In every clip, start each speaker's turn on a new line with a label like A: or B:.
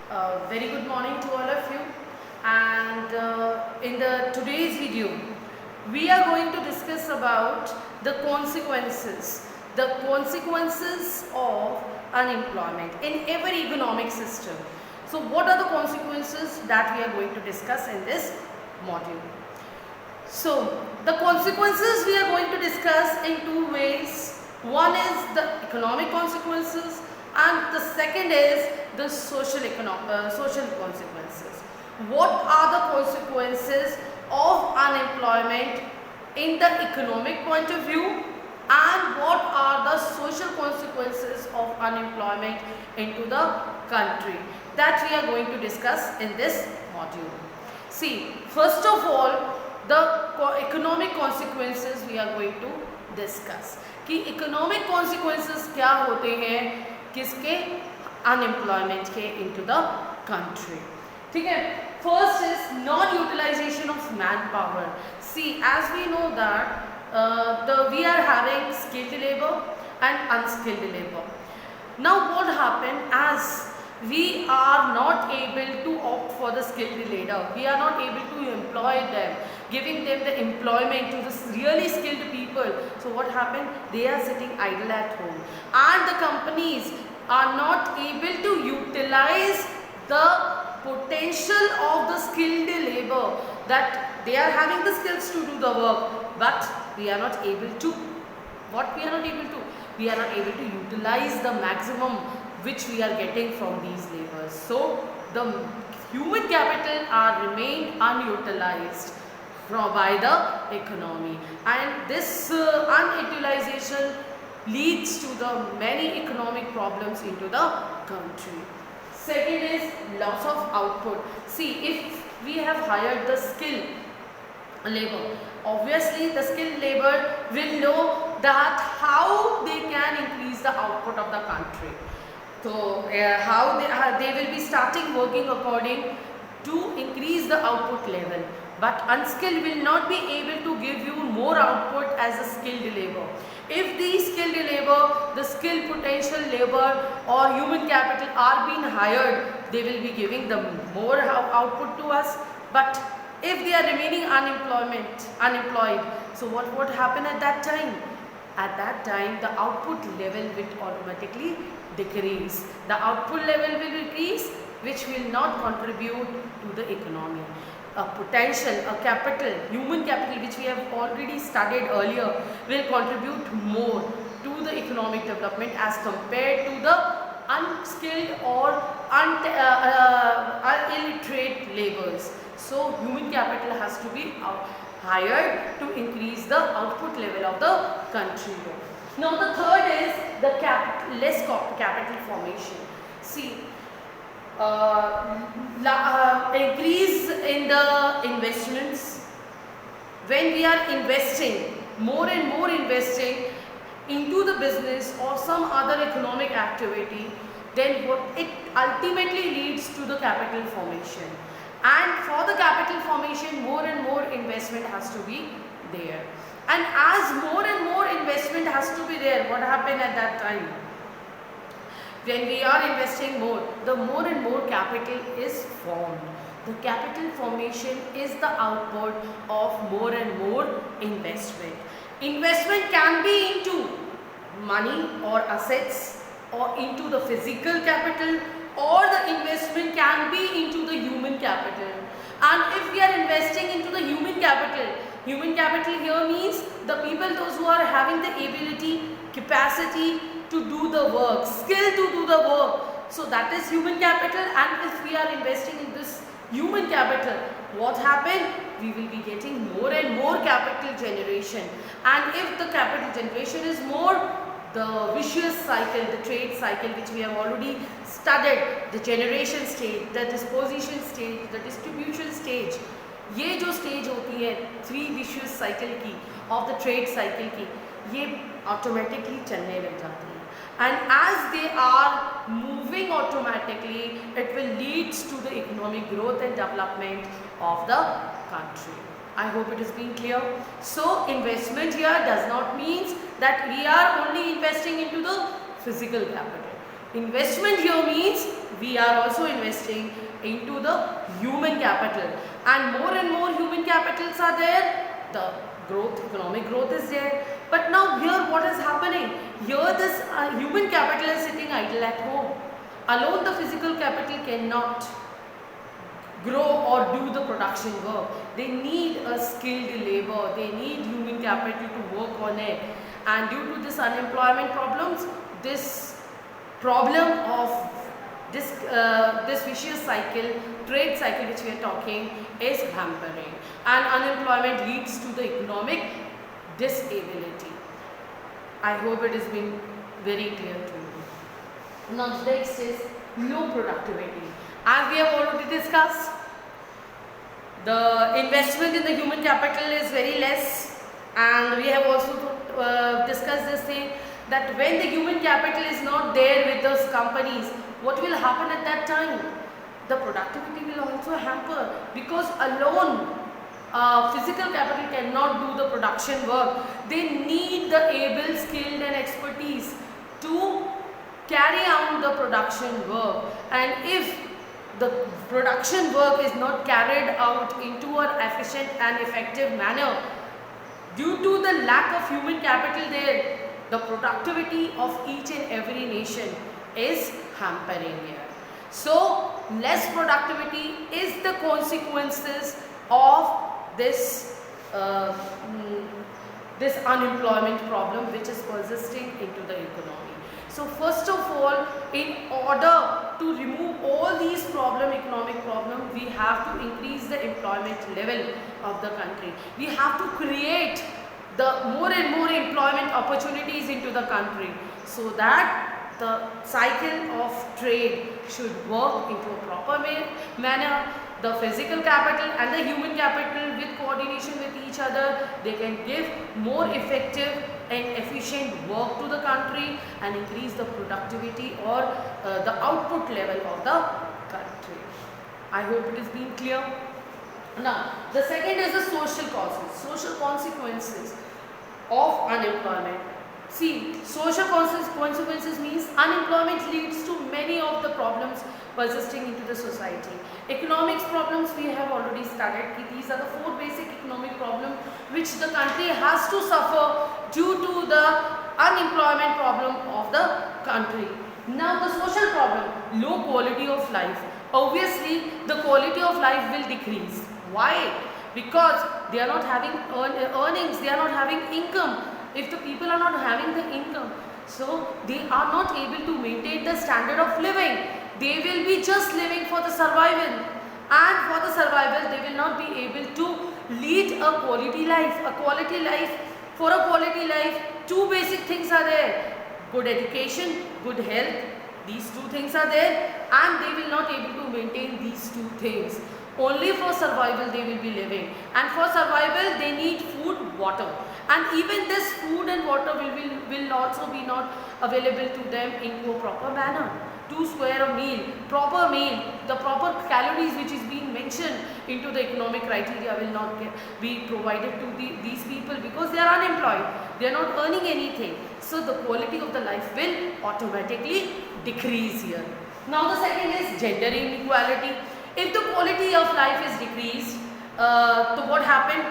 A: Very good morning to all of you, and in the today's video we are going to discuss about the consequences of unemployment in every economic system. So what are the consequences that we are going to discuss in this module? So the consequences we are going to discuss in two ways. One is the economic consequences and the second is the social consequences. What are the consequences of unemployment in the economic point of view, and what are the social consequences of unemployment into the country? That we are going to discuss in this module. See, first of all, the economic consequences we are going to discuss कि economic consequences क्या होते हैं किसके, unemployment के into the country. ठीक है. First is non utilization of man power. See, as we know that we are having skilled labour and unskilled labour. Now what happen, as we are not able to opt for the skilled labor, we are not able to employ them, giving them the employment to the really skilled people. So what happened? They are sitting idle at home, and the companies are not able to utilize the potential of the skilled labor, that they are having the skills to do the work, but we are not able to, we are not able to utilize the maximum which we are getting from these laborers. So the human capital are remained unutilized by the economy, and this unutilization leads to the many economic problems into the country. Second is loss of output. See, if we have hired the skilled labor, obviously the skilled labor will know that how they can increase the output of the country. So how they will be starting working according to increase the output level, but unskilled will not be able to give you more output as a skilled labor. If the skilled labor, the skilled potential labor or human capital are being hired, they will be giving the more output to us. But if they are remaining unemployed, so what would happen at that time? At that time the output level will automatically decrease. The output level will decrease, which will not contribute to the economy. A potential, a capital, human capital, which we have already studied earlier, will contribute more to the economic development as compared to the unskilled or illiterate laborers. So human capital has to be hired to increase the output level of the country. Now the third is the less capital formation. See, increase in the investments. When we are investing, more and more investing into the business or some other economic activity, then what it ultimately leads to the capital formation. And for the capital formation, more and more investment has to be there. And as more and more investment has to be there, what happened at that time? When we are investing more, the more and more capital is formed. The capital formation is the output of more and more investment. Investment can be into money or assets, or into the physical capital, or the investment can be into the human capital. And if we are investing into the human capital here means the people, those who are having the ability, capacity to do the work, skill to do the work. So that is human capital, and if we are investing in this human capital, what happened? We will be getting more and more capital generation. And if the capital generation is more, the vicious cycle, the trade cycle, which we have already studied, the generation stage, the disposition stage, the distribution stage, ये जो stage होती है 3 vicious cycle की, of the trade cycle की, ये automatically चलने लग जाती है. And as they are moving automatically, it will leads to the economic growth and development of the country. I hope it is being clear. So investment here does not mean that we are only investing into the physical capital. Investment here means we are also investing into the human capital, and more human capitals are there, the growth, economic growth is there. But now here what is happening? Here this human capital is sitting idle at home. Alone the physical capital cannot grow or do the production work. They need a skilled labor, they need human capital to work on it. And due to this unemployment problems, this problem of this vicious cycle, trade cycle which we are talking, is hampering, and unemployment leads to the economic disability. I hope it has been very clear to you. Now next is low productivity. As we have already discussed, the investment in the human capital is very less, and we have also discussed this thing that when the human capital is not there with those companies, what will happen at that time? The productivity will also hamper, because alone physical capital cannot do the production work. They need the able, skilled and expertise to carry out the production work, and if the production work is not carried out into an efficient and effective manner, due to the lack of human capital there, the productivity of each and every nation is hampering here. So less productivity is the consequences of this this unemployment problem which is persisting into the economy. So first of all, in order to remove all these economic problems, we have to increase the employment level of the country. We have to create the more and more employment opportunities into the country, so that the cycle of trade should work into a proper manner. The physical capital and the human capital, with coordination with each other, they can give more effective and efficient work to the country and increase the productivity or the output level of the country. I hope it has been clear. Now, the second is the social causes, social consequences of unemployment. See, social consequences means unemployment leads to many of the problems persisting into the society. Economics problems we have already studied. These are the 4 basic economic problems which the country has to suffer due to the unemployment problem of the country. Now the social problem, low quality of life. Obviously the quality of life will decrease. Why? Because they are not having earnings, they are not having income. If the people are not having the income, so they are not able to maintain the standard of living. They will be just living for the survival, and for the survival they will not be able to lead a quality life. For a quality life, 2 basic things are there: good education, good health. These 2 things are there, and they will not able to maintain these 2 things. Only for survival they will be living, and for survival they need food, water, and even this food and water will also be not available to them in a proper manner. To square a meal, the proper calories which is being mentioned into the economic criteria will not be provided to these people, because they are unemployed, they are not earning anything. So the quality of the life will automatically decrease here. Now the second is gender inequality. If the quality of life is decreased, so what happened?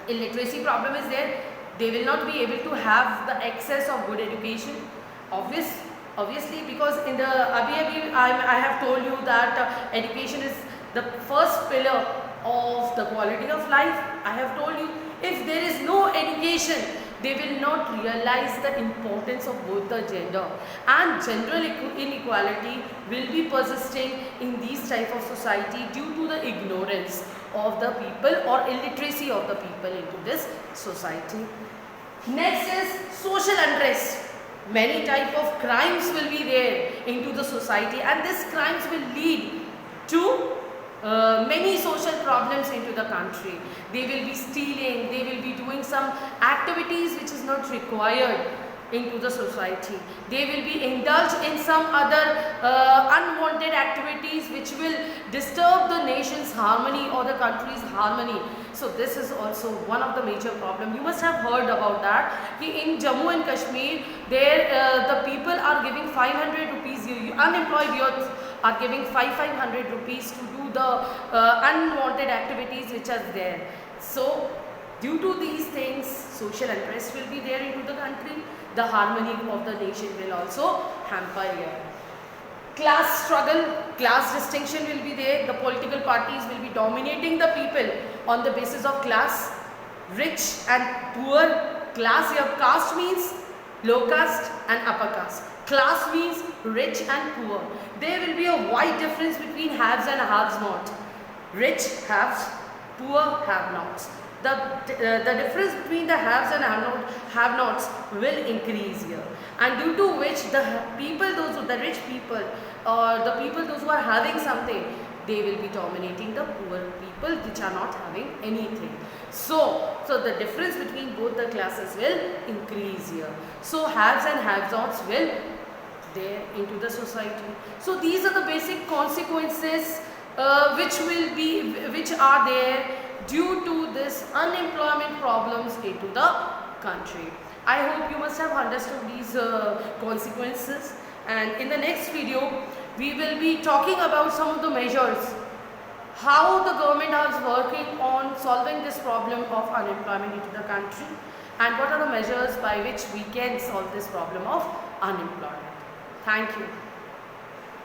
A: Illiteracy problem is there. They will not be able to have the access of good education. Obviously, because in the I have told you that education is the first pillar of the quality of life. I have told you, if there is no education, they will not realize the importance of both the gender, and general inequality will be persisting in these type of society due to the ignorance of the people or illiteracy of the people into this society. Next is social unrest. Many type of crimes will be there into the society, and these crimes will lead to many social problems into the country. They will be stealing, they will be doing some activities which is not required into the society. They will be indulged in some other unwanted activities which will disturb the nation's harmony or the country's harmony. So this is also one of the major problem. You must have heard about that. In Jammu and Kashmir, there the people are giving 500 rupees. Unemployed youth are giving 500 rupees to do the unwanted activities which are there. So due to these things, social unrest will be there into the country. The harmony of the nation will also hamper here. Class struggle, class distinction will be there. The political parties will be dominating the people on the basis of class, rich and poor. Class, your caste means low caste and upper caste. Class means rich and poor. There will be a wide difference between haves and haves not. Rich haves, poor have nots. The difference between the haves and have nots will increase here, and due to which the people, the rich people or the people those who are having something, they will be dominating the poor people which are not having anything. So the difference between both the classes will increase here. So haves and have-nots will there into the society. So these are the basic consequences which are there due to this unemployment problems into the country. I hope you must have understood these consequences, and in the next video we will be talking about some of the measures, how the government is working on solving this problem of unemployment into the country, and what are the measures by which we can solve this problem of unemployment. Thank you.